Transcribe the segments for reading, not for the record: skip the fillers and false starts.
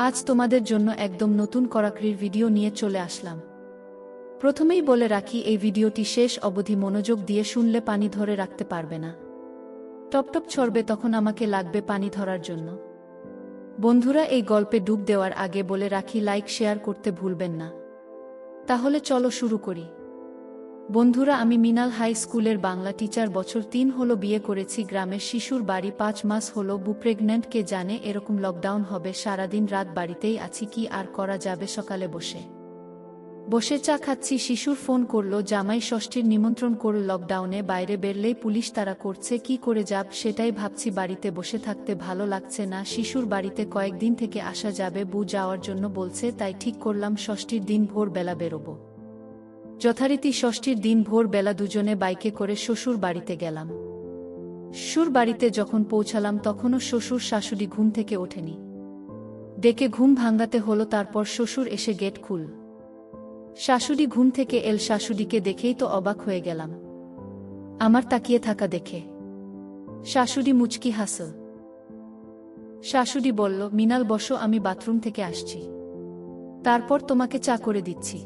আজ তোমাদের জন্য একদম নতুন কড়াকড়ির ভিডিও নিয়ে চলে আসলাম। প্রথমেই বলে রাখি, এই ভিডিওটি শেষ অবধি মনোযোগ দিয়ে শুনলে পানি ধরে রাখতে পারবে না। টপটপ ছড়বে, তখন আমাকে লাগবে পানি ধরার জন্য। বন্ধুরা, এই গল্পে ডুব দেওয়ার আগে বলে রাখি, লাইক শেয়ার করতে ভুলবেন না। তাহলে চলো শুরু করি। বন্ধুরা, আমি মিনাল হাই স্কুলের বাংলা টিচার। বছর 3 হলো বিয়ে করেছি। গ্রামের শিশুর বাড়ি। 5 মাস হলো বু প্রেগন্যান্ট। কে জানে এরকম লকডাউন হবে। সারাদিন রাত বাড়িতেই আছি, কি আর করা যাবে। সকালে বসে চা খাচ্ছি, শিশুর ফোন করলো, জামাই ষষ্ঠীর নিমন্ত্রণ করল। লকডাউনে বাইরে বেরলেই পুলিশ তাড়া করছে, কি করে যাব সেটাই ভাবছি। বাড়িতে বসে থাকতে ভালো লাগছে না। শিশুর বাড়িতে কয়েকদিন থেকে আসা যাবে, বু যাওয়ার জন্য বলছে, তাই ঠিক করলাম ষষ্ঠীর দিন ভোরবেলা বেরোবো। যথারীতি ষষ্ঠীর দিন ভোরবেলা দুজনে বাইকে করে শ্বশুর বাড়িতে গেলাম। শ্বশুর বাড়িতে যখন পৌঁছালাম তখনও শ্বশুর শাশুড়ি ঘুম থেকে ওঠেনি। ডেকে ঘুম ভাঙাতে হলো। তারপর শ্বশুর এসে গেট খুল। শাশুড়ি ঘুম থেকে এল। শাশুড়িকে দেখেই তো অবাক হয়ে গেলাম আমার তাকিয়ে থাকা দেখে। শাশুড়ি মুচকি হাসল। শাশুড়ি বলল, মিনাল বসো, আমি বাথরুম থেকে আসছি, তারপর তোমাকে চা করে দিচ্ছি।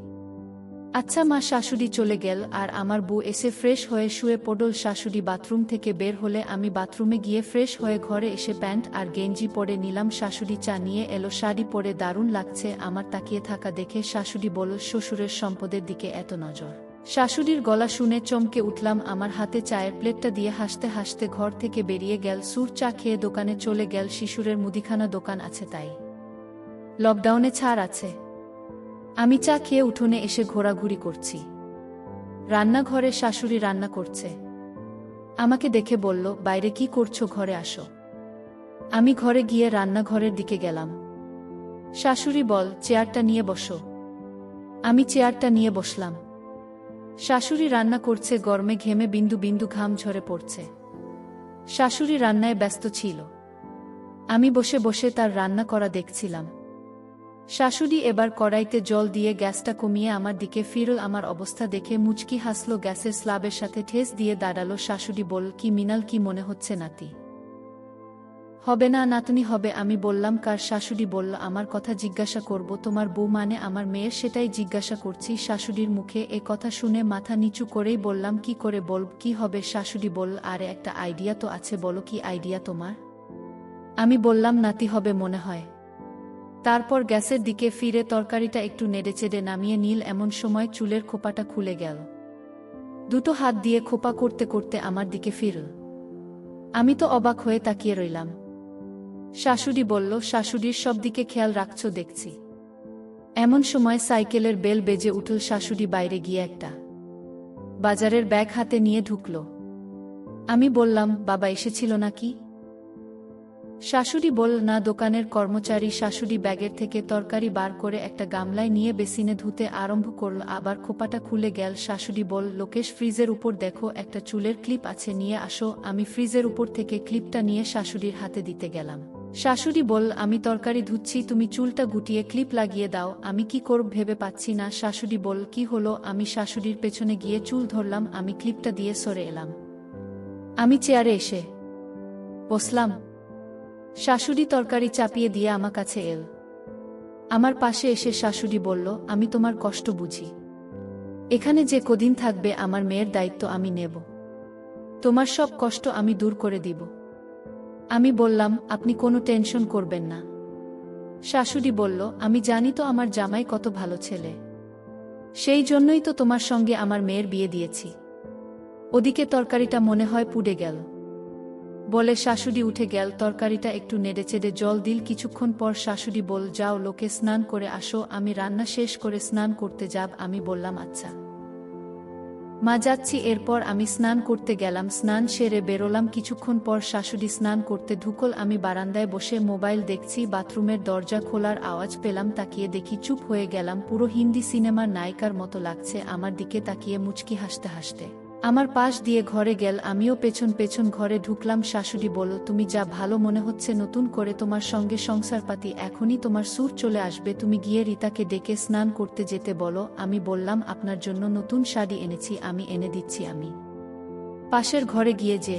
আচ্ছা মা। শাশুড়ি চলে গেল আর আমার বউ এসে ফ্রেশ হয়ে শুয়ে পড়ল। শাশুড়ি বাথরুম থেকে বের হলে আমি বাথরুমে গিয়ে ফ্রেশ হয়ে ঘরে এসে প্যান্ট আর গেঞ্জি পরে নিলাম। শাশুড়ি চা নিয়ে এলো। শাড়ি পরে দারুণ লাগছে আমার তাকিয়ে থাকা দেখে। শাশুড়ি বলল, শ্বশুরের সম্পদের দিকে এত নজর। শাশুড়ির গলা শুনে চমকে উঠলাম। আমার হাতে চায়ের প্লেটটা দিয়ে হাসতে হাসতে ঘর থেকে বেরিয়ে গেল। সুর চা খেয়ে দোকানে চলে গেল। শিশুরের মুদিখানা দোকান আছে, তাই লকডাউনে ছাড় আছে। আমি চা খেয়ে উঠোনে এসে ঘোরাঘুরি করছি। রান্নাঘরে শাশুড়ি রান্না করছে। আমাকে দেখে বলল, বাইরে কি করছো, ঘরে আসো। আমি ঘরে গিয়ে রান্নাঘরের দিকে গেলাম। শাশুড়ি বল, চেয়ারটা নিয়ে বসো। আমি চেয়ারটা নিয়ে বসলাম। শাশুড়ি রান্না করছে। গরমে ঘেমে বিন্দু বিন্দু ঘাম ঝরে পড়ছে। শাশুড়ি রান্নায় ব্যস্ত ছিল। আমি বসে বসে তার রান্না করা দেখছিলাম। শাশুড়ি এবার কড়াইতে জল দিয়ে গ্যাসটা কমিয়ে আমার দিকে ফিরল। আমার অবস্থা দেখে মুচকি হাসল। গ্যাসের স্ল্যাবের সাথে ঠেস দিয়ে দাঁড়ালো। শাশুড়ি বলল, কি মিনাল, কি মনে হচ্ছে, নাতি হবে না? নাতনি হবে। আমি বললাম, কার? শাশুড়ি বলল, আমার কথা জিজ্ঞাসা করব। তোমার বউ মানে আমার মেয়ের, সেটাই জিজ্ঞাসা করছি। শাশুড়ির মুখে এ কথা শুনে মাথা নিচু করেই বললাম, কি করে বলব, কি হবে? শাশুড়ি বলল, আরে একটা আইডিয়া তো আছে, বলো কি আইডিয়া তোমার? আমি বললাম, নাতি হবে মনে হয়। তারপর গ্যাসের দিকে ফিরে তরকারিটা একটু নেড়েচেড়ে নামিয়ে নিল। এমন সময় চুলের খোপাটা খুলে গেল। দুটো হাত দিয়ে খোপা করতে করতে আমার দিকে ফিরল। আমি তো অবাক হয়ে তাকিয়ে রইলাম। শাশুড়ি বলল, শাশুড়ির সব দিকে খেয়াল রাখছো দেখছি। এমন সময় সাইকেলের বেল বেজে উঠল। শাশুড়ি বাইরে গিয়ে একটা বাজারের ব্যাগ হাতে নিয়ে ঢুকল। আমি বললাম, বাবা এসেছিল নাকি? শাশুড়ি বলল, না, দোকানের কর্মচারী। শাশুড়ি ব্যাগের থেকে তরকারি বার করে একটা গামলায় নিয়ে বেসিনে ধুতে আরম্ভ করল। আবার খোপাটা খুলে গেল। শাশুড়ি বলল, লোকেশ, ফ্রিজের উপর দেখো, একটা চুলের ক্লিপ আছে, নিয়ে আসো। আমি ফ্রিজের উপর থেকে ক্লিপটা নিয়ে শাশুড়ির হাতে দিতে গেলাম। শাশুড়ি বলল, আমি তরকারি ধুচ্ছি, তুমি চুলটা গুটিয়ে ক্লিপ লাগিয়ে দাও। আমি কি করব ভেবে পাচ্ছি না। শাশুড়ি বলল, কি হলো? আমি শাশুড়ির পেছনে গিয়ে চুল ধরলাম। আমি ক্লিপটা দিয়ে সরে এলাম। আমি চেয়ারে এসে বসলাম। শাশুড়ি তরকারি চাপিয়ে দিয়ে আমার কাছে এল। আমার পাশে এসে শাশুড়ি বলল, আমি তোমার কষ্ট বুঝি। এখানে যে কদিন থাকবে আমার মেয়ের দায়িত্ব আমি নেব। তোমার সব কষ্ট আমি দূর করে দিব। আমি বললাম, আপনি কোনো টেনশন করবেন না। শাশুড়ি বলল, আমি জানি তো আমার জামাই কত ভালো ছেলে, সেই জন্যই তো তোমার সঙ্গে আমার মেয়ের বিয়ে দিয়েছি। ওদিকে তরকারিটা মনে হয় পুড়ে গেল বলে শাশুড়ি উঠে গেল। তরকারিটা একটু নেড়েচেড়ে জল দিল। কিছুক্ষণ পর শাশুড়ি বল, যাও লোকে স্নান করে আসো, আমি রান্না শেষ করে স্নান করতে যাব। আমি বললাম, আচ্ছা মা, যাচ্ছি। এরপর আমি স্নান করতে গেলাম। স্নান সেরে বেরোলাম। কিছুক্ষণ পর শাশুড়ি স্নান করতে ঢুকল। আমি বারান্দায় বসে মোবাইল দেখছি। বাথরুমের দরজা খোলার আওয়াজ পেলাম। তাকিয়ে দেখি চুপ হয়ে গেলাম। পুরো হিন্দি সিনেমার নায়িকার মতো লাগছে আমার দিকে তাকিয়ে মুচকি হাসতে হাসতে আমার পাশ দিয়ে ঘরে গেল। আমিও পেছন পেছন ঘরে ঢুকলাম। শাশুড়ি বলল, তুমি যা ভালো মনে হচ্ছে নতুন করে তোমার সঙ্গে সংসারপাতি, এখনই তোমার সুর চলে আসবে। তুমি গিয়ে রিতাকে ডেকে স্নান করতে যেতে বলো। আমি বললাম, আপনার জন্য নতুন শাড়ি এনেছি, আমি এনে দিচ্ছি। আমি পাশের ঘরে গিয়ে যে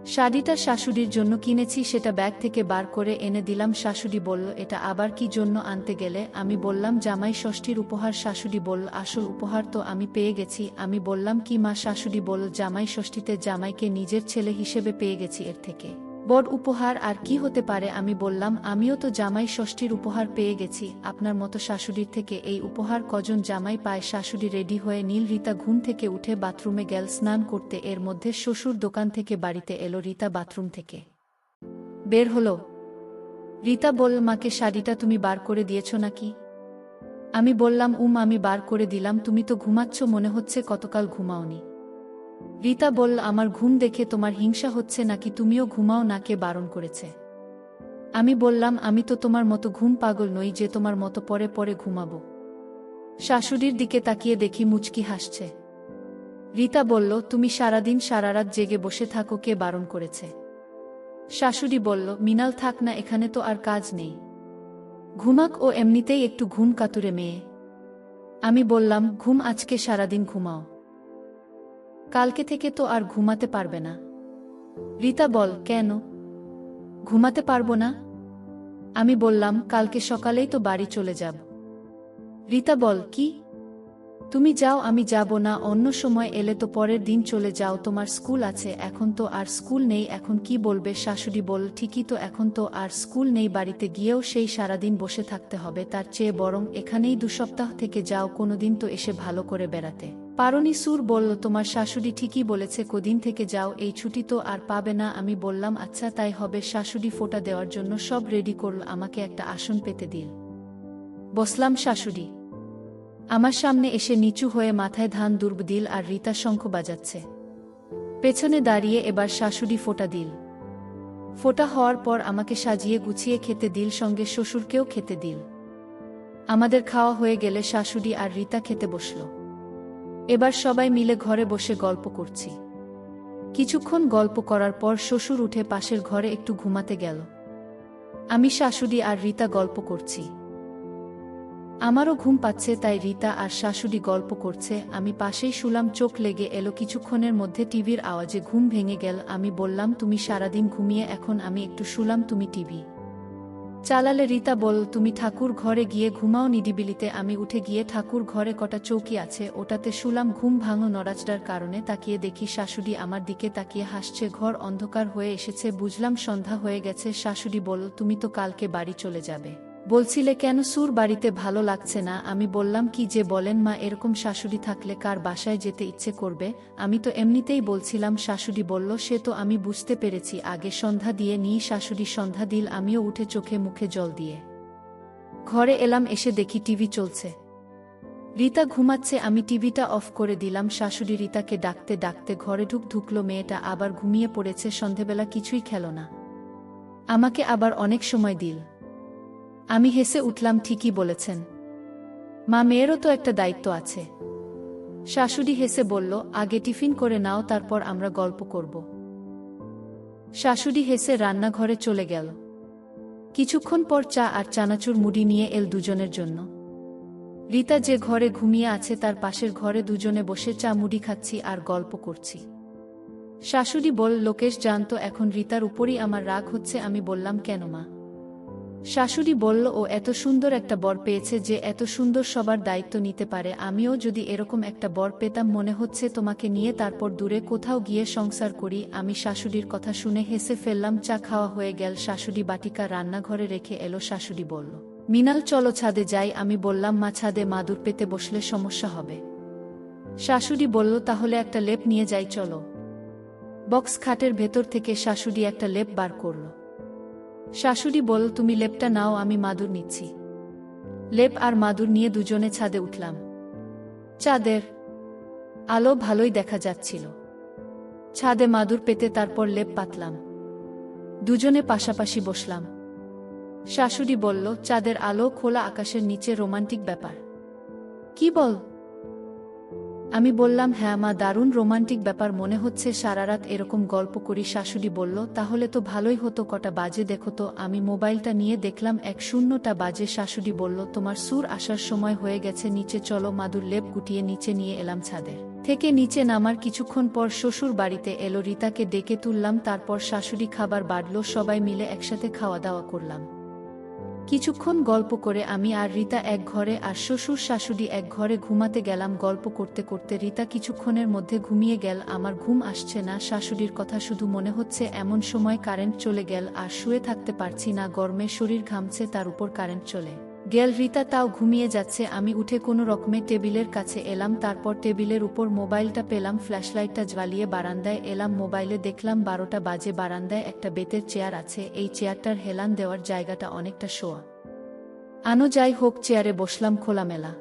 শাড়িটা শাশুড়ির জন্য কিনেছি, সেটা ব্যাগ থেকে বার করে এনে দিলাম। শাশুড়ি বলল, এটা আবার কি জন্য আনতে গেলে? আমি বললাম, জামাই ষষ্ঠীর উপহার। শাশুড়ি বলল, আসল উপহার তো আমি পেয়ে গেছি। আমি বললাম, কি মা? শাশুড়ি বলল, জামাই ষষ্ঠীতে জামাইকে নিজের ছেলে হিসেবে পেয়ে গেছি, এর থেকে বড় উপহার আর কি হতে পারে? আমি বললাম, আমিও তো জামাই ষষ্ঠীর উপহার পেয়ে গেছি, আপনার মতো শাশুড়ির থেকে এই উপহার কজন জামাই পায়? শাশুড়ি রেডি হয়ে নীল। রীতা ঘুম থেকে উঠে বাথরুমে গেল স্নান করতে। এর মধ্যে শ্বশুর দোকান থেকে বাড়িতে এলো। রীতা বাথরুম থেকে বের হলো। রীতা বলল, মাকে শাড়িটা তুমি বার করে দিয়েছ নাকি? আমি বললাম, আমি বার করে দিলাম। তুমি তো ঘুমাচ্ছ মনে হচ্ছে, কতকাল ঘুমাওনি। রীতা বলল, আমার ঘুম দেখে তোমার হিংসা হচ্ছে নাকি? তুমিও ঘুমাও না, কে বারণ করেছে? আমি বললাম, আমি তো তোমার মতো ঘুম পাগল নই যে তোমার মতো পরে পরে ঘুমাবো। শাশুড়ির দিকে তাকিয়ে দেখি মুচকি হাসছে। রীতা বলল, তুমি সারাদিন সারারাত জেগে বসে থাকো, কে বারণ করেছে? শাশুড়ি বলল, মিনাল থাক না, এখানে তো আর কাজ নেই, ঘুমাক, ও এমনিতেই একটু ঘুম কাতুরে মেয়ে। আমি বললাম, ঘুম আজকে সারাদিন ঘুমাও, কালকে থেকে তো আর ঘুমাতে পারবে না। রীতা বল, কেন ঘুমাতে পারবো না? আমি বললাম, কালকে সকালেই তো বাড়ি চলে যাব। রীতা বল, কি? তুমি যাও, আমি যাব না। অন্য সময় এলে তো পরের দিন চলে যাও, তোমার স্কুল আছে। এখন তো আর স্কুল নেই, এখন কি বলবে? শাশুড়ি বল, ঠিকই তো, এখন তো আর স্কুল নেই, বাড়িতে গিয়েও সেই সারাদিন বসে থাকতে হবে। তার চেয়ে বরং এখানেই 2 সপ্তাহ থেকে যাও, কোনোদিন তো এসে ভালো করে বেড়াতে পারোনি। সুর বলল, তোমার শাশুড়ি ঠিকই বলেছে, কদিন থেকে যাও, এই ছুটি তো আর পাবে না। আমি বললাম, আচ্ছা তাই হবে। শাশুড়ি ফোঁটা দেওয়ার জন্য সব রেডি করল, আমাকে একটা আসন পেতে দিল। বসলাম। শাশুড়ি আমার সামনে এসে নিচু হয়ে মাথায় ধান দুর্ব দিল, আর রীতা শঙ্খ বাজাচ্ছে পেছনে দাঁড়িয়ে। এবার শাশুড়ি ফোঁটা দিল। ফোঁটা হওয়ার পর আমাকে সাজিয়ে গুছিয়ে খেতে দিল, সঙ্গে শ্বশুরকেও খেতে দিল। আমাদের খাওয়া হয়ে গেলে শাশুড়ি আর রীতা খেতে বসল। এবার সবাই মিলে ঘরে বসে গল্প করছি। কিছুক্ষণ গল্প করার পর শ্বশুর উঠে পাশের ঘরে একটু ঘুমাতে গেল। আমি, শাশুড়ি আর রীতা গল্প করছি। আমারও ঘুম পাচ্ছে, তাই রীতা আর শাশুড়ি গল্প করছে, আমি পাশেই শুলাম। চোখ লেগে এলো, কিছুক্ষণের মধ্যে টিভির আওয়াজে ঘুম ভেঙে গেল। আমি বললাম, তুমি সারাদিন ঘুমিয়ে এখন আমি একটু শুলাম, তুমি টিভি চালালে? রীতা বল, তুমি ঠাকুর ঘরে গিয়ে ঘুমাও নিরিবিলিতে। আমি উঠে গিয়ে ঠাকুর ঘরে কটা চৌকি আছে, ওটাতে শুলাম। ঘুম ভাঙো নড়াচড়ার কারণে তাকিয়ে দেখি শাশুড়ি আমার দিকে তাকিয়ে হাসছে। ঘর অন্ধকার হয়ে এসেছে, বুঝলাম সন্ধ্যা হয়ে গেছে। শাশুড়ি বল, তুমি তো কালকে বাড়ি চলে যাবে বলছিলে, কেন? সুর বাড়িতে ভালো লাগছে না। আমি বললাম, কি যে বলেন মা, এরকম শাশুড়ি থাকলে কার বাসায় যেতে ইচ্ছে করবে? আমি তো এমনিতেই বলছিলাম। শাশুড়ি বলল, সে তো আমি বুঝতে পেরেছি, আগে সন্ধ্যা দিয়ে নিই। শাশুড়ি সন্ধ্যা দিল, আমিও উঠে চোখে মুখে জল দিয়ে ঘরে এলাম। এসে দেখি টিভি চলছে, রীতা ঘুমাচ্ছে। আমি টিভিটা অফ করে দিলাম। শাশুড়ি রীতাকে ডাকতে ডাকতে ঘরে ঢুকলো। মেয়েটা আবার ঘুমিয়ে পড়েছে, সন্ধেবেলা কিছুই খেল না, আমাকে আবার অনেক সময় দিল। আমি হেসে উঠলাম, ঠিকই বলেছেন মা, মেয়েরও তো একটা দায়িত্ব আছে। শাশুড়ি হেসে বলল, আগে টিফিন করে নাও, তারপর আমরা গল্প করব। শাশুড়ি হেসে রান্নাঘরে চলে গেল। কিছুক্ষণ পর চা আর চানাচুর মুড়ি নিয়ে এল দুজনের জন্য। রীতা যে ঘরে ঘুমিয়ে আছে তার পাশের ঘরে দুজনে বসে চা মুড়ি খাচ্ছি আর গল্প করছি। শাশুড়ি বল, লোকেশ জানতো এখন রীতার উপরই আমার রাগ হচ্ছে। আমি বললাম, কেন মা? শাশুড়ি বলল, ও এত সুন্দর একটা বর পেয়েছে যে এত সুন্দর সবার দায়িত্ব নিতে পারে। আমিও যদি এরকম একটা বর পেতাম, মনে হচ্ছে তোমাকে নিয়ে তারপর দূরে কোথাও গিয়ে সংসার করি। আমি শাশুড়ির কথা শুনে হেসে ফেললাম। চা খাওয়া হয়ে গেল, শাশুড়ি বাটিকা রান্নাঘরে রেখে এলো। শাশুড়ি বলল, মিনাল চলো ছাদে যাই। আমি বললাম, মা, ছাদে মাদুর পেতে বসলে সমস্যা হবে। শাশুড়ি বলল, তাহলে একটা লেপ নিয়ে যাই চলো। বক্স খাটের ভেতর থেকে শাশুড়ি একটা লেপ বার করল। শাশুড়ি বল, তুমি লেপটা নাও, আমি মাদুর নিচ্ছি। লেপ আর মাদুর নিয়ে দুজনে ছাদে উঠলাম। চাঁদের আলো ভালোই দেখা যাচ্ছিল। ছাদে মাদুর পেতে তারপর লেপ পাতলাম। দুজনে পাশাপাশি বসলাম। শাশুড়ি বলল, চাঁদের আলো, খোলা আকাশের নিচে, রোমান্টিক ব্যাপার। কি বল? আমি বললাম, হ্যাঁ মা, দারুণ রোমান্টিক ব্যাপার, মনে হচ্ছে সারারাত এরকম গল্প করি। শাশুড়ি বলল, তাহলে তো ভালোই হতো। কটা বাজে দেখো তো? আমি মোবাইলটা নিয়ে দেখলাম 1:00 বাজে। শাশুড়ি বলল, তোমার সুর আসার সময় হয়ে গেছে, নিচে চলো। মাদুর লেপ গুটিয়ে নিচে নিয়ে এলাম। ছাদের থেকে নিচে নামার কিছুক্ষণ পর শ্বশুর বাড়িতে এলো, রিতাকে ডেকে তুললাম, তারপর শাশুড়ি খাবার বাড়ল, সবাই মিলে একসাথে খাওয়া দাওয়া করলাম। কিছুক্ষণ গল্প করে আমি আর রিতা এক ঘরে আর শ্বশুর শাশুড়ি এক ঘরে ঘুমাতে গেলাম। গল্প করতে করতে রিতা কিছুক্ষণের মধ্যে ঘুমিয়ে গেল। আমার ঘুম আসছে না, শাশুড়ির কথা শুধু মনে হচ্ছে। এমন সময় কারেন্ট চলে গেল আর শুয়ে থাকতে পারছি না, গরমে শরীর ঘামছে, তার উপর কারেন্ট চলে গেল। রিতা তাও ঘুমিয়ে যাচ্ছে। আমি উঠে কোনো রকমে টেবিলের কাছে এলাম, তারপর টেবিলের উপর মোবাইলটা পেলাম, ফ্ল্যাশলাইটটা জ্বালিয়ে বারান্দায় এলাম। মোবাইলে দেখলাম 12টা বাজে। বারান্দায় একটা বেতের চেয়ার আছে, এই চেয়ারটার হেলান দেওয়ার জায়গাটা অনেকটা শোয়া আনো, যাই হোক চেয়ারে বসলাম। খোলামেলা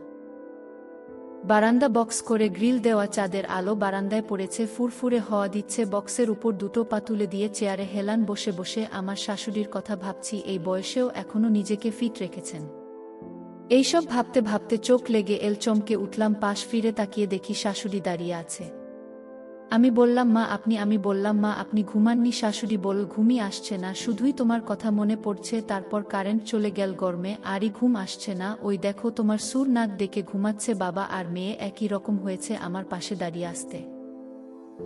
বারান্দা, বক্স করে গ্রিল দেওয়া, চাঁদের আলো বারান্দায় পড়েছে, ফুরফুরে হাওয়া দিচ্ছে। বক্সের উপর দুটো পা তুলে দিয়ে চেয়ারে হেলান বসে বসে আমার শাশুড়ির কথা ভাবছি। এই বয়সেও এখনো নিজেকে ফিট রেখেছেন। এইসব ভাবতে ভাবতে চোখ লেগে এল, চমকে উঠলাম। পাশ ফিরে তাকিয়ে দেখি শাশুড়ি দাঁড়িয়ে আছে। আমি বললাম মা আপনি? আমি বললাম মা আপনি ঘুমাননি? শাশুড়ি বলল ঘুমই আসছে না, শুধুই তোমার কথা মনে পড়ছে। তারপর কারেন্ট চলে গেল, গরমে আরই ঘুম আসছে না। ওই দেখো তোমার সুর নাক ডেকে ঘুমাচ্ছে। বাবা আর মেয়ে একই রকম হয়েছে, আমার পাশে দাঁড়িয়ে আস্তে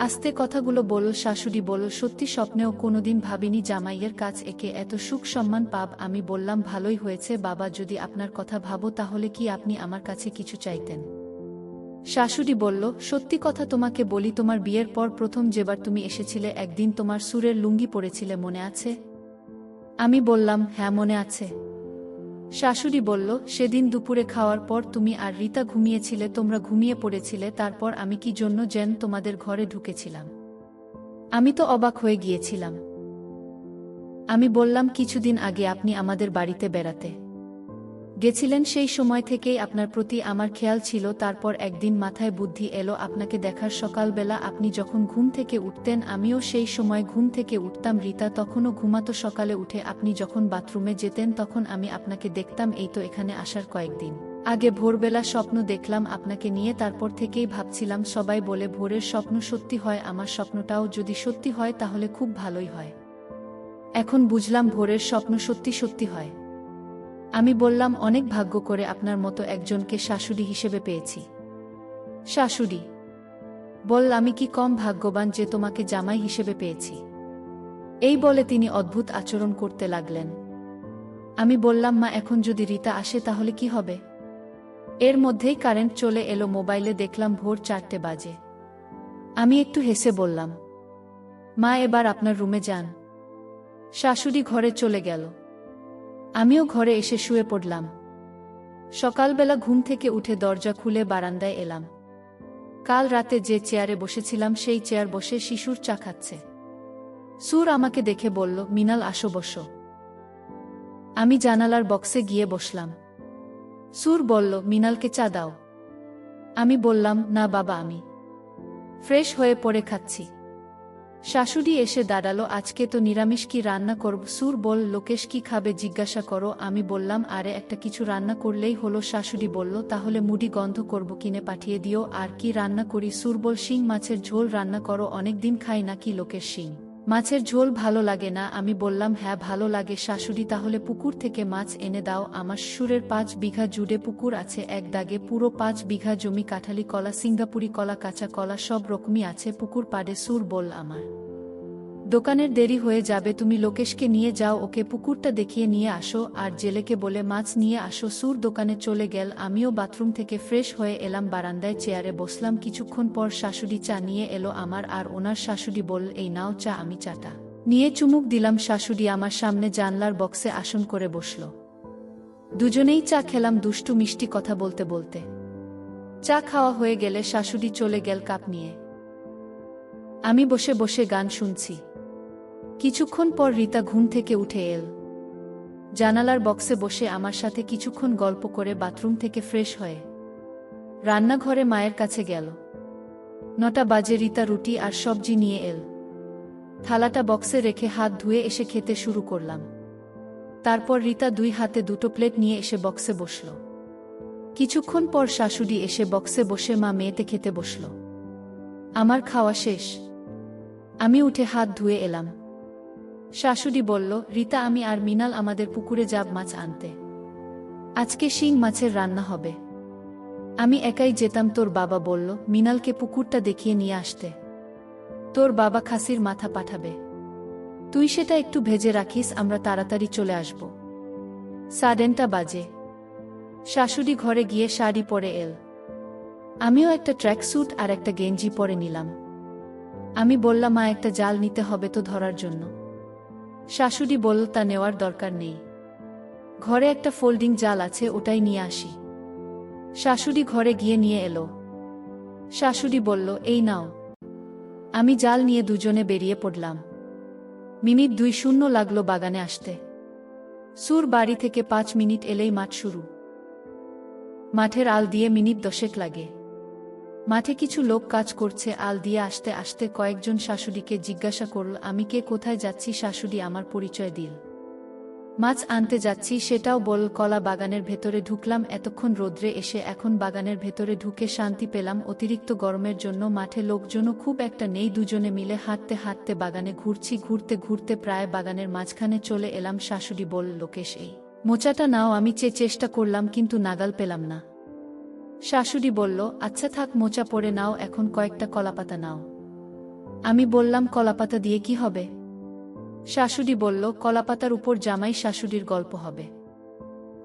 আস্তে কথাগুলো বলল। শাশুড়ি বলল সত্যি, স্বপ্নেও কোনোদিন ভাবিনি জামাইয়ের কাছ একে এত সুখ সম্মান পাব। আমি বললাম ভালোই হয়েছে বাবা, যদি আপনার কথা ভাবো তাহলে কি আপনি আমার কাছে কিছু চাইতেন? শাশুড়ি বলল সত্যি কথা তোমাকে বলি, তোমার বিয়ের পর প্রথম যেবার তুমি এসেছিলে, একদিন তোমার সুরের লুঙ্গি পরেছিলে, মনে আছে? আমি বললাম হ্যাঁ মনে আছে। শাশুড়ি বলল সেদিন দুপুরে খাওয়ার পর তুমি আর রিতা ঘুমিয়েছিলে, তোমরা ঘুমিয়ে পড়েছিলে, তারপর আমি কি জন্য যেন তোমাদের ঘরে ঢুকেছিলাম। আমি তো অবাক হয়ে গিয়েছিলাম। আমি বললাম কিছুদিন আগে আপনি আমাদের বাড়িতে বেড়াতে গেছিলেন, সেই সময় থেকেই আপনার প্রতি আমার খেয়াল ছিল। তারপর একদিন মাথায় বুদ্ধি এলো আপনাকে দেখার। সকালবেলা আপনি যখন ঘুম থেকে উঠতেন, আমিও সেই সময় ঘুম থেকে উঠতাম। রিতা তখনও ঘুমাতো। সকালে উঠে আপনি যখন বাথরুমে যেতেন, তখন আমি আপনাকে দেখতাম। এই তো এখানে আসার কয়েকদিন আগে ভোরবেলা স্বপ্ন দেখলাম আপনাকে নিয়ে। তারপর থেকেই ভাবছিলাম, সবাই বলে ভোরের স্বপ্ন সত্যি হয়, আমার স্বপ্নটাও যদি সত্যি হয় তাহলে খুব ভালোই হয়। এখন বুঝলাম ভোরের স্বপ্ন সত্যি সত্যি হয়। আমি বললাম অনেক ভাগ্য করে আপনার মতো একজনকে শাশুড়ি হিসেবে পেয়েছি। শাশুড়ি বল আমি কি কম ভাগ্যবান যে তোমাকে জামাই হিসেবে পেয়েছি? এই বলে তিনি অদ্ভুত আচরণ করতে লাগলেন। আমি বললাম মা এখন যদি রিতা আসে তাহলে কি হবে? এর মধ্যেই কারেন্ট চলে এলো। মোবাইলে দেখলাম ভোর 4টে বাজে। আমি একটু হেসে বললাম মা এবার আপনার রুমে যান। শাশুড়ি ঘরে চলে গেল। আমিও ঘরে এসে শুয়ে পড়লাম। সকালবেলা ঘুম থেকে উঠে দরজা খুলে বারান্দায় এলাম। কাল রাতে যে চেয়ারে বসেছিলাম সেই চেয়ার বসে শিশুর চা খাচ্ছে। সুর আমাকে দেখে বলল মিনাল আসো বসো। আমি জানালার বক্সে গিয়ে বসলাম। সুর বলল মিনালকে চা দাও। আমি বললাম না বাবা, আমি ফ্রেশ হয়ে পড়ে খাচ্ছি। শাশুড়ি এসে দাঁড়ালো। আজকে তো নিরামিষ, কি রান্না করব? সুর বল লোকেশ কি খাবে জিজ্ঞাসা করো। আমি বললাম আরে একটা কিছু রান্না করলেই হলো। শাশুড়ি বলল তাহলে মুড়ি গন্ধ করব, কিনে পাঠিয়ে দিও। আর কি রান্না করি? সুর বল শিং মাছের ঝোল রান্না করো, অনেকদিন খাই না। কি লোকেশ শিং মাছের ঝোল ভালো লাগে না? আমি বললাম হ্যাঁ ভালো লাগে। শাশুড়ি তাহলে পুকুর থেকে মাছ এনে দাও। আমার শ্বশুরের 5 বিঘা জুড়ে পুকুর আছে, এক দাগে পুরো 5 বিঘা জমি। কাঁঠালি কলা, সিঙ্গাপুরি কলা, কাঁচা কলা সব রকমই আছে পুকুর পাড়ে। সুর বল আমার দোকানের দেরি হয়ে যাবে, তুমি লোকেশকে নিয়ে যাও, ওকে পুকুরটা দেখিয়ে নিয়ে আসো, আর জেলেকে বলে মাছ নিয়ে আসো। সুর দোকানে চলে গেল। আমিও বাথরুম থেকে ফ্রেশ হয়ে এলাম, বারান্দায় চেয়ারে বসলাম। কিছুক্ষণ পর শাশুড়ি চা নিয়ে এলো আমার আর ওনার। শাশুড়ি বলল এই নাও চা। আমি চাটা নিয়ে চুমুক দিলাম। শাশুড়ি আমার সামনে জানলার বক্সে আসন করে বসল। দুজনেই চা খেলাম, দুষ্টু মিষ্টি কথা বলতে বলতে। চা খাওয়া হয়ে গেলে শাশুড়ি চলে গেল কাপ নিয়ে। আমি বসে বসে গান শুনছি। কিছুক্ষণ পর রিতা ঘুম থেকে উঠে এল। জানালার বক্সে বসে আমার সাথে কিছুক্ষণ গল্প করে বাথরুম থেকে ফ্রেশ হয়ে রান্নাঘরে মায়ের কাছে গেল। 9টা বাজে। রিতা রুটি আর সবজি নিয়ে এল। থালাটা বক্সে রেখে হাত ধুয়ে এসে খেতে শুরু করলাম। তারপর রিতা 2 হাতে 2টো প্লেট নিয়ে এসে বক্সে বসল। কিছুক্ষণ পর শাশুড়ি এসে বক্সে বসে মা মেয়েতে খেতে বসল। আমার খাওয়া শেষ। আমি উঠে হাত ধুয়ে এলাম। শাশুড়ি বলল রিতা আমি আর মিনাল আমাদের পুকুরে যাব মাছ আনতে। আজকে শিং মাছের রান্না হবে। আমি একাই যেতাম। তোর বাবা বলল মিনালকে পুকুরটা দেখিয়ে নিয়ে আসতে। তোর বাবা খাসির মাথা পাঠাবে, তুই সেটা একটু ভেজে রাখিস, আমরা তাড়াতাড়ি চলে আসব। 9:30 বাজে। শাশুড়ি ঘরে গিয়ে শাড়ি পরে এল। আমিও একটা ট্র্যাক স্যুট আর একটা গেঞ্জি পরে নিলাম। আমি বললাম মা, একটা জাল নিতে হবে তো ধরার জন্য। শাশুড়ি বলল তা নেওয়ার দরকার নেই, ঘরে একটা ফোল্ডিং জাল আছে, ওটাই নিয়ে আসি। শাশুড়ি ঘরে গিয়ে নিয়ে এলো। শাশুড়ি বলল এই নাও। আমি জাল নিয়ে দুজনে বেরিয়ে পড়লাম। মিনিট 2 লাগলো বাগানে আসতে। সুর বাড়ি থেকে 5 মিনিট এলেই মাঠ শুরু। মাঠের আল দিয়ে মিনিট 10 লাগে। মাঠে কিছু লোক কাজ করছে। আল দিয়ে আসতে আসতে কয়েকজন শাশুড়িকে জিজ্ঞাসা করল আমি কে, কোথায় যাচ্ছি। শাশুড়ি আমার পরিচয় দিল। মাছ আনতে যাচ্ছি সেটাও বল। কলা বাগানের ভেতরে ঢুকলাম। এতক্ষণ রোদ্রে এসে এখন বাগানের ভেতরে ঢুকে শান্তি পেলাম। অতিরিক্ত গরমের জন্য মাঠে লোকজনও খুব একটা নেই। দুজনে মিলে হাঁটতে হাঁটতে বাগানে ঘুরছি। ঘুরতে ঘুরতে প্রায় বাগানের মাঝখানে চলে এলাম। শাশুড়ি বলল লোকেশ, এই মোচাটা নাও। আমি চেষ্টা করলাম কিন্তু নাগাল পেলাম না। শাশুড়ি বলল আচ্ছা থাক, মোচা পরে নাও, এখন কয়েকটা কলাপাতা নাও। আমি বললাম কলাপাতা দিয়ে কি হবে? শাশুড়ি বলল কলাপাতার উপর জামাই শাশুড়ির গল্প হবে।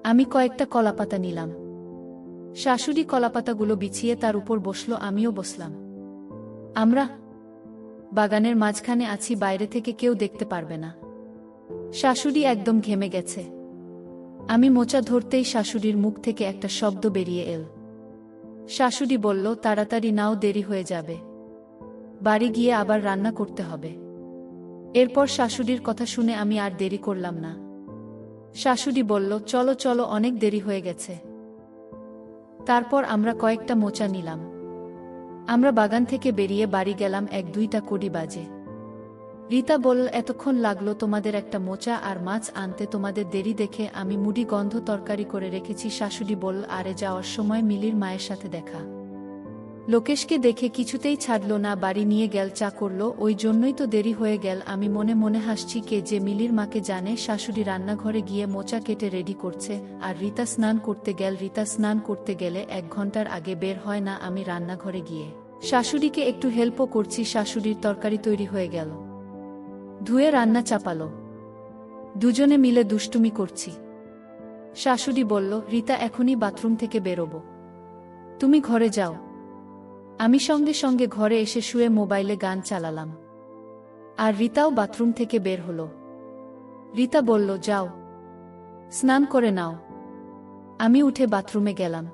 আমি কয়েকটা কলাপাতা নিলাম। শাশুড়ি কলাপাতাগুলো বিছিয়ে তার উপর বসলো, আমিও বসলাম। আমরা বাগানের মাঝখানে আছি, বাইরে থেকে কেউ দেখতে পারবে না। শাশুড়ি একদম ঘেমে গেছে। আমি মোচা ধরতেই শাশুড়ির মুখ থেকে একটা শব্দ বেরিয়ে এল। শাশুড়ি বলল তাড়াতাড়ি নাও, দেরি হয়ে যাবে, বাড়ি গিয়ে আবার রান্না করতে হবে। এরপর শাশুড়ির কথা শুনে আমি আর দেরি করলাম না। শাশুড়ি বলল চলো চলো, অনেক দেরি হয়ে গেছে। তারপর আমরা কয়েকটা মোচা নিলাম। আমরা বাগান থেকে বেরিয়ে বাড়ি গেলাম 1-2টা কোড়ি বাজে। রীতা বলল এতক্ষণ লাগলো তোমাদের একটা মোচা আর মাছ আনতে, তোমাদের দেরি দেখে আমি মুড়ি গন্ধ তরকারি করে রেখেছি। শাশুড়ি বলল আরে যাওয়ার সময় মিলির মায়ের সাথে দেখা। লোকেশকে দেখে কিছুতেই ছাড়ল না, বাড়ি নিয়ে গেল, চা করলো, ওই জন্যই তো দেরি হয়ে গেল। আমি মনে মনে হাসছি, কে যে মিলির মাকে জানে। শাশুড়ি রান্নাঘরে গিয়ে মোচা কেটে রেডি করছে আর রীতা স্নান করতে গেল। রীতা স্নান করতে গেলে 1 ঘন্টার আগে বের হয় না। আমি রান্নাঘরে গিয়ে শাশুড়িকে একটু হেল্পও করছি। শাশুড়ির তরকারি তৈরি হয়ে গেল, ধুয়ে রান্না চাপালো। দুজনে মিলে দুষ্টুমি করছি। শাশুড়ি বলল রীতা এখনই বাথরুম থেকে বেরোবো, তুমি ঘরে যাও। আমি সঙ্গে সঙ্গে ঘরে এসে শুয়ে মোবাইলে গান চালালাম। আর রীতাও বাথরুম থেকে বের হলো। রীতা বলল যাও স্নান করে নাও। আমি উঠে বাথরুমে গেলাম।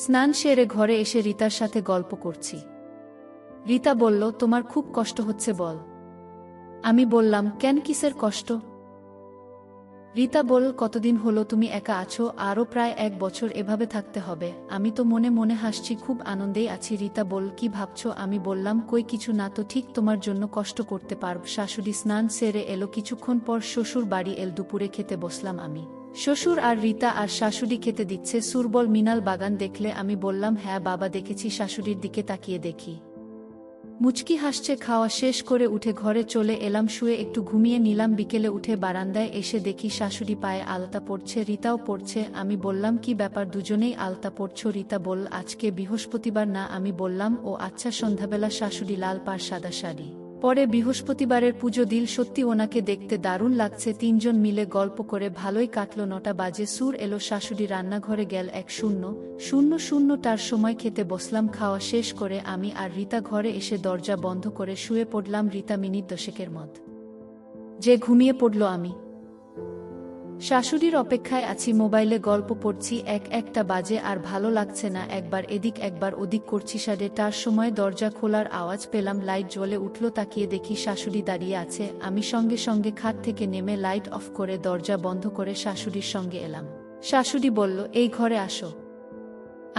স্নান সেরে ঘরে এসে রীতার সাথে গল্প করছি। রীতা বলল তোমার খুব কষ্ট হচ্ছে বল। আমি বললাম কেন, কিসের কষ্ট? রীতা বলল কতদিন হলো তুমি একা আছো, আরও প্রায় 1 বছর এভাবে থাকতে হবে। আমি তো মনে মনে হাসছি, খুব আনন্দেই আছি। রীতা বলল কি ভাবছো? আমি বললাম কই কিছু না তো, ঠিক তোমার জন্য কষ্ট করতে পারব। শাশুড়ি স্নান সেরে এলো। কিছুক্ষণ পর শ্বশুর বাড়ি এল। দুপুরে খেতে বসলাম আমি, শ্বশুর আর রীতা আর শাশুড়ি খেতে দিচ্ছে। সুরবল মিনাল বাগান দেখলে? আমি বললাম হ্যাঁ বাবা দেখেছি। শাশুড়ির দিকে তাকিয়ে দেখি মুচকি হাসছে। খাওয়া শেষ করে উঠে ঘরে চলে এলাম, শুয়ে একটু ঘুমিয়ে নিলাম। বিকেলে উঠে বারান্দায় এসে দেখি শাশুড়ি পায়ে আলতা পড়ছে, রীতাও পড়ছে। আমি বললাম কি ব্যাপার, দুজনেই আলতা পড়ছো? রীতা বলল আজকে বৃহস্পতিবার না। আমি বললাম ও আচ্ছা। সন্ধ্যাবেলা শাশুড়ি লাল পাড় সাদা শাড়ি পরে বৃহস্পতিবারের পুজো দিল। সত্যি ওনাকে দেখতে দারুণ লাগছে। 3 জন মিলে গল্প করে ভালোই কাটলো। 9টা বাজে সুর এলো। শাশুড়ি রান্নাঘরে গেল। 1:00টার সময় খেতে বসলাম। খাওয়া শেষ করে আমি আর রীতা ঘরে এসে দরজা বন্ধ করে শুয়ে পড়লাম। রীতা মিনিট 10 মধ্যে যে ঘুমিয়ে পড়ল। আমি শাশুড়ির অপেক্ষায় আছি, মোবাইলে গল্প পড়ছি। 1-1টা বাজে আর ভালো লাগছে না, একবার এদিক একবার ওদিক করছি। 9:30টার সময় দরজা খোলার আওয়াজ পেলাম। লাইট জ্বলে উঠল, তাকিয়ে দেখি শাশুড়ি দাঁড়িয়ে আছে। আমি সঙ্গে সঙ্গে খাট থেকে নেমে লাইট অফ করে দরজা বন্ধ করে শাশুড়ির সঙ্গে এলাম। শাশুড়ি বলল এই ঘরে আসো।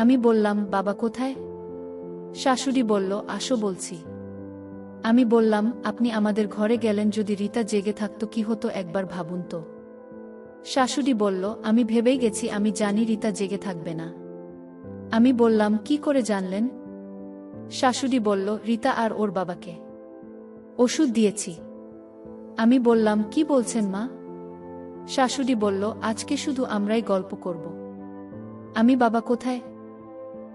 আমি বললাম বাবা কোথায়? শাশুড়ি বলল আসো বলছি। আমি বললাম আপনি আমাদের ঘরে গেলেন, যদি রীতা জেগে থাকতো কি হতো একবার ভাবুন তো। শাশুড়ি বলল আমি ভেবেই গেছি, আমি জানি রীতা জেগে থাকবে না। আমি বললাম কি করে জানলেন? শাশুড়ি বলল রীতা আর ওর বাবাকে ওষুধ দিয়েছি। আমি বললাম কি বলছেন মা? শাশুড়ি বলল আজকে শুধু আমরাই গল্প করব। আমি বাবা কোথায়?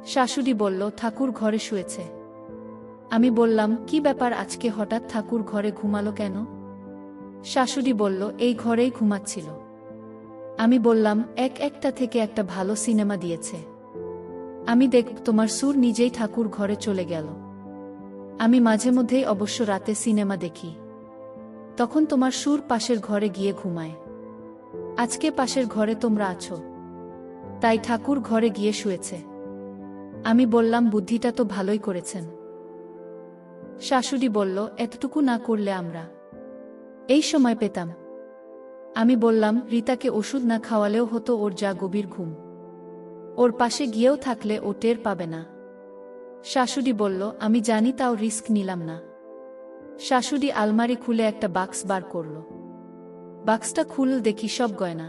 শাশুড়ি বলল, ঠাকুর ঘরে শুয়েছে। আমি বললাম, কি ব্যাপার, আজকে হঠাৎ ঠাকুর ঘরে ঘুমালো কেন? শাশুড়ি বলল, এই ঘরেই ঘুমাচ্ছিল। আমি বললাম, একটা থেকে একটা ভালো সিনেমা দিয়েছে, আমি দেখব। তোমার সুর নিজেই ঠাকুর ঘরে চলে গেল। আমি মাঝে মধ্যেই অবশ্য রাতে সিনেমা দেখি, তখন তোমার সুর পাশের ঘরে গিয়ে ঘুমায়। আজকে পাশের ঘরে তোমরা আছো, তাই ঠাকুর ঘরে গিয়ে শুয়েছে। আমি বললাম, বুদ্ধিটা তো ভালোই করেছেন। শাশুড়ি বলল, এতটুকু না করলে আমরা এই সময় পেতাম। আমি বললাম, রিতাকে ওষুধ না খাওয়ালেও হতো, ওর যা গভীর ঘুম, ওর পাশে গিয়েও থাকলে ও টের পাবে না। শাশুড়ি বলল, আমি জানি, তাও রিস্ক নিলাম না। শাশুড়ি আলমারি খুলে একটা বাক্স বার করল। বাক্সটা খুল দেখি সব গয়না।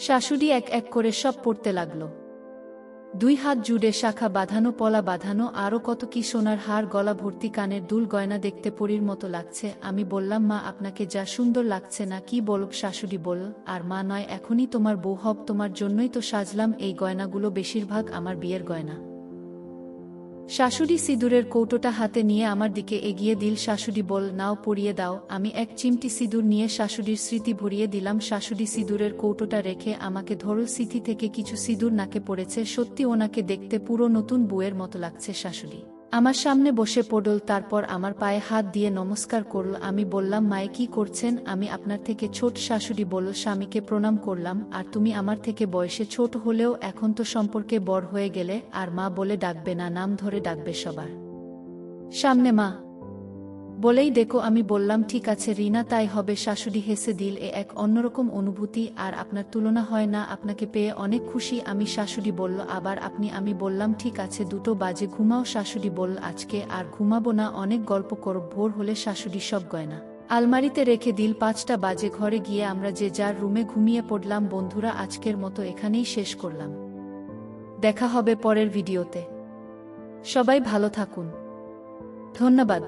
শাশুড়ি এক এক করে সব পড়তে লাগল। 2 হাত জুড়ে শাখা বাঁধানো, পলা বাঁধানো, আরও কত কি, সোনার হার, গলা ভর্তি কানের দুল, গয়না দেখতে পরীর মতো লাগছে। আমি বললাম, মা, আপনাকে যা সুন্দর লাগছে না কি বলব? শাশুড়ি বলল, আর মা নয়, এখনই তোমার বউ হব, তোমার জন্যই তো সাজলাম। এই গয়নাগুলো বেশিরভাগ আমার বিয়ের গয়না। শাশুড়ি সিঁদুরের কৌটোটা হাতে নিয়ে আমার দিকে এগিয়ে দিল। শাশুড়ি বল, নাও, পরিয়ে দাও। আমি এক চিমটি সিঁদুর নিয়ে শাশুড়ির স্মৃতি ভরিয়ে দিলাম। শাশুড়ি সিঁদুরের কৌটোটা রেখে আমাকে ধরল। স্মৃতি থেকে কিছু সিঁদুর নাকে পড়েছে। সত্যি ওনাকে দেখতে পুরো নতুন বউয়ের মতো লাগছে। শাশুড়ি আমার সামনে বসে পড়ল, তারপর আমার পায়ে হাত দিয়ে নমস্কার করল। আমি বললাম, মায়ে কি করছেন? আমি আপনার থেকে ছোট। শাশুড়ি বলল, স্বামীকে প্রণাম করলাম। আর তুমি আমার থেকে বয়সে ছোট হলেও এখন তো সম্পর্কে বড় হয়ে গেলে, আর মা বলে ডাকবে না, নাম ধরে ডাকবে সবার সামনে মা বলেই দেখো। আমি বললাম, ঠিক আছে রিনা, তাই হবে। শাশুড়ি হেসে দিল, এ এক অন্যরকম অনুভূতি, আর আপনার তুলনা হয় না। আপনাকে পেয়ে অনেক খুশি আমি। শাশুড়ি বলল, আবার আপনি? আমি বললাম, ঠিক আছে, 2 বাজে ঘুমাও। শাশুড়ি বলল, আজকে আর ঘুমাবো না, অনেক গল্প করব। ভোর হলে শাশুড়ি সব গয়না আলমারিতে রেখে দিল। 5টা বাজে ঘরে গিয়ে আমরা যে যার রুমে ঘুমিয়ে পড়লাম। বন্ধুরা, আজকের মতো এখানেই শেষ করলাম। দেখা হবে পরের ভিডিওতে। সবাই ভালো থাকুন। ধন্যবাদ।